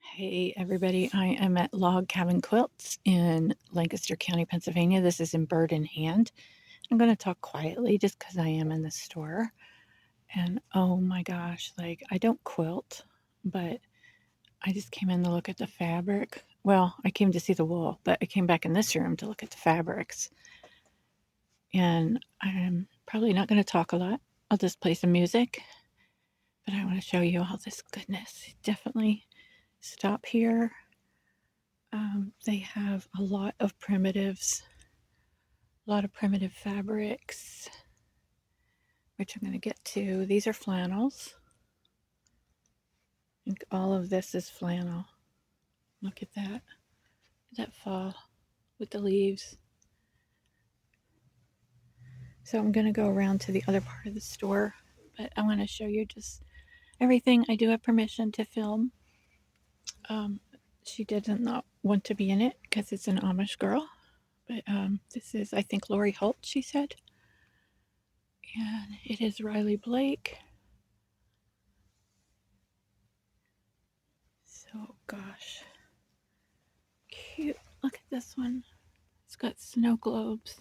Hey everybody, I am at Log Cabin Quilts in Lancaster County, Pennsylvania. This is in bird in hand. I'm going to talk quietly just because I am in the store. And oh my gosh, like I don't quilt, but I just came in to look at the fabric. Well, I came to see the wool, but I came back in this room to look at the fabrics. And I'm probably not going to talk a lot. I'll just play some music, but I want to show you all this goodness. Definitely stop here. They have a lot of primitives, a lot of primitive fabrics, which I'm going to get to. These are flannels. I think all of this is flannel. Look at that. That fall with the leaves. So I'm going to go around to the other part of the store, but I want to show you just everything. I do have permission to film. She did not want to be in it because it's an Amish girl, but this is, I think, Lori Holt, she said. And it is Riley Blake. So, gosh. Cute. Look at this one. It's got snow globes.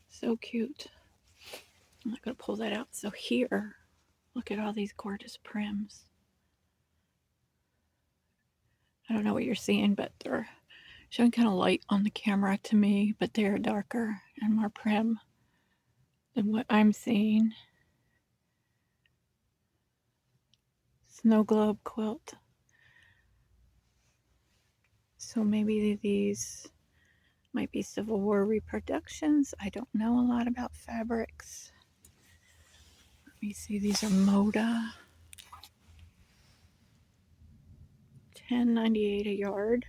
So cute. I'm not going to pull that out. So here, look at all these gorgeous prims. I don't know what you're seeing, but they're showing kind of light on the camera to me, but they're darker and more prim than what I'm seeing. Snow globe quilt. So maybe these might be Civil War reproductions. I don't know a lot about fabrics. Let me see. These are Moda. $10.98 a yard.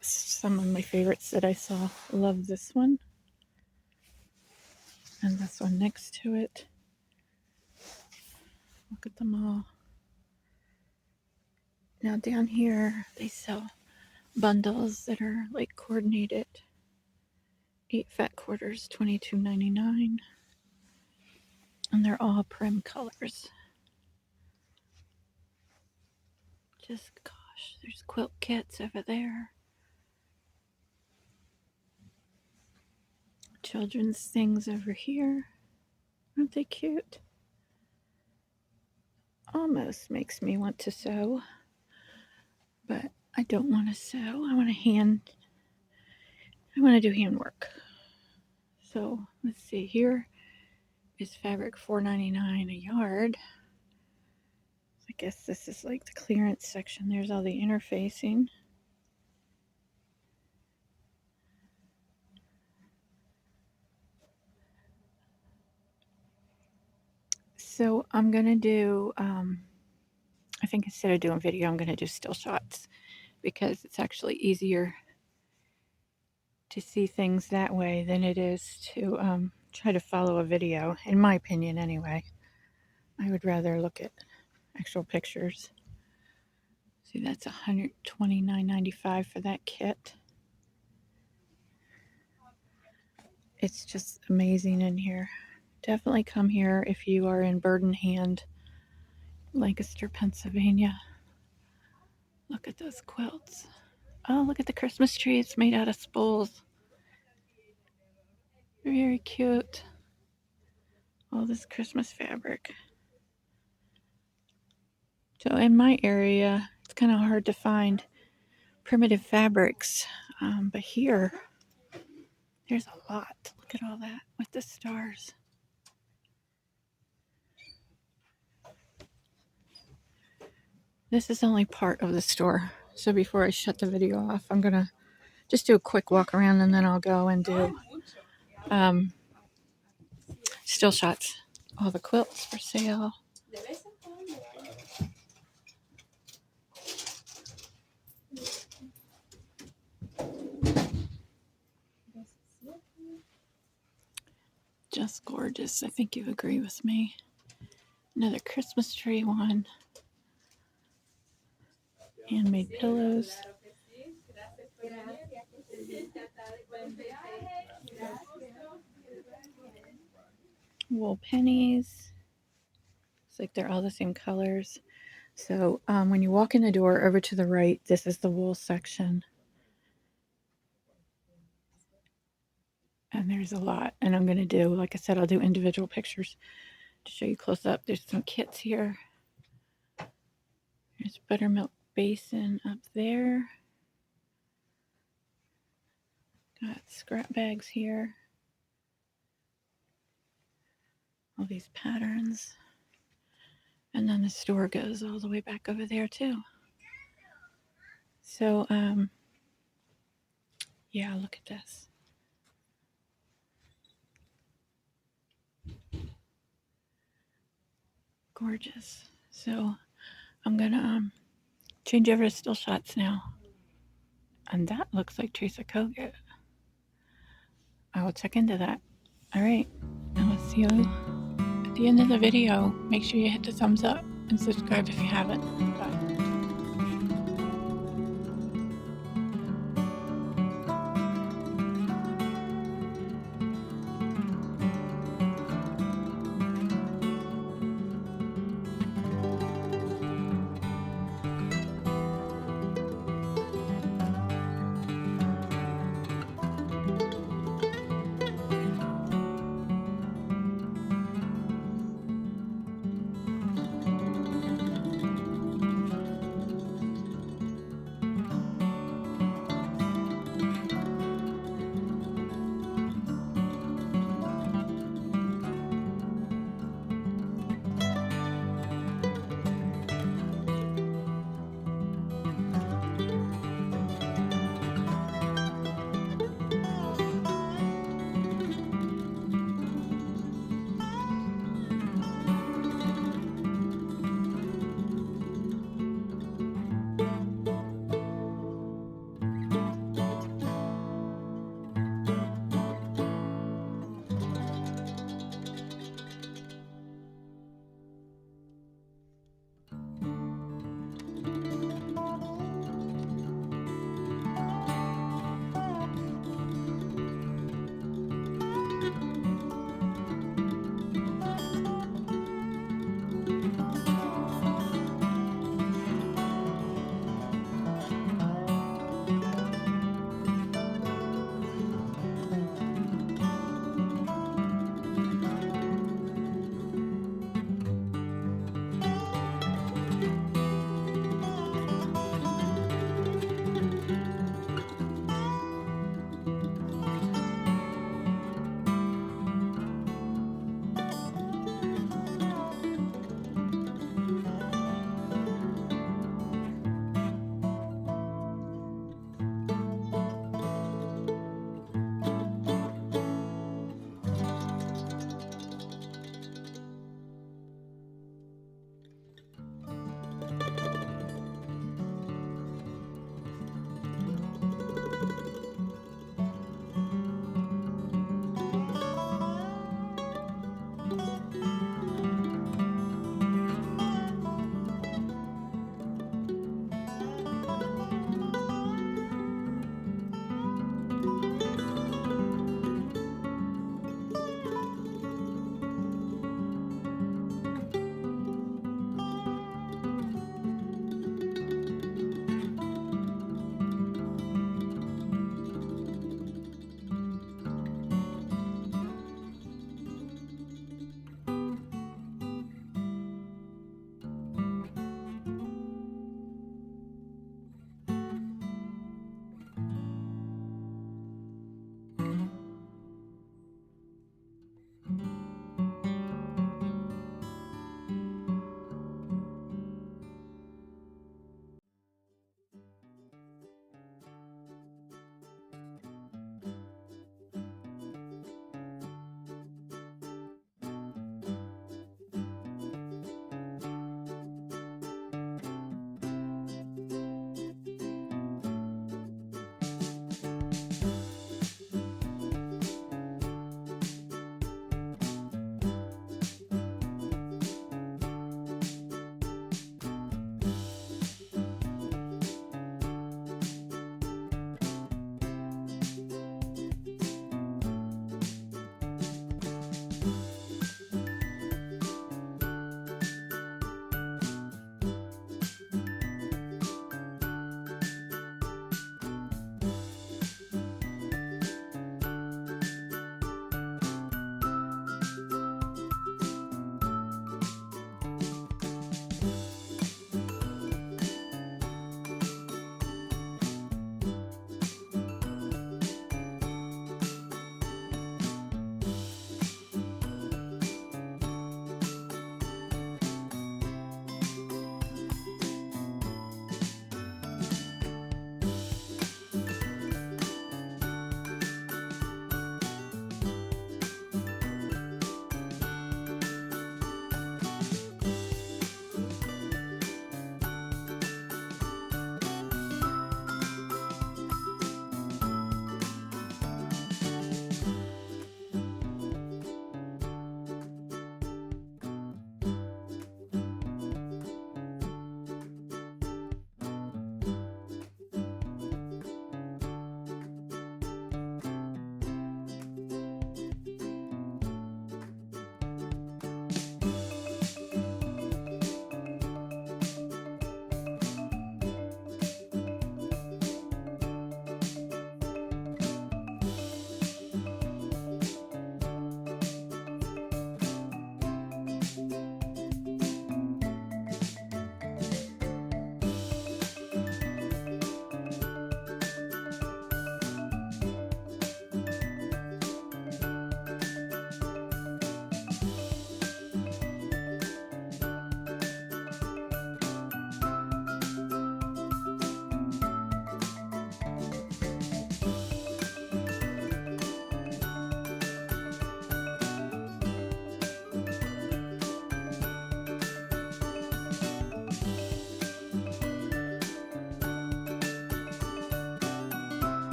Some of my favorites that I saw. Love this one. And this one next to it. Look at them all. Now down here, they sell bundles that are like coordinated. 8 fat quarters, $22.99. And they're all prim colors. Just, gosh, there's quilt kits over there. Children's things over here. Aren't they cute? Almost makes me want to sew, but I don't want to sew. I want to do handwork. So let's see, here is fabric $4.99 a yard. I guess this is like the clearance section. There's all the interfacing. So I'm going to do, I think instead of doing video, I'm going to do still shots because it's actually easier to see things that way than it is to try to follow a video, in my opinion anyway. I would rather look at actual pictures. See, that's $129.95 for that kit. It's just amazing in here. Definitely come here if you are in Bird in Hand, Lancaster, Pennsylvania. Look at those quilts. Oh, look at the Christmas tree. It's made out of spools. Very cute. All this Christmas fabric. So in my area, it's kind of hard to find primitive fabrics, but here, there's a lot. Look at all that with the stars. This is only part of the store. So before I shut the video off, I'm going to just do a quick walk around and then I'll go and do still shots. All the quilts for sale. Just gorgeous. I think you agree with me. Another Christmas tree one. Handmade pillows. wool pennies. It's like they're all the same colors. So when you walk in the door over to the right, this is the wool section. And there's a lot. And I'm going to do, like I said, I'll do individual pictures to show you close up. There's some kits here. There's buttermilk basin up there. Got scrap bags here. All these patterns. And then the store goes all the way back over there too. So, yeah, look at this. Gorgeous. So I'm gonna change over to still shots now. And that looks like Teresa Kogut. I will check into that. All right, now I'll see you at the end of the video. Make sure you hit the thumbs up and subscribe if you haven't. Bye.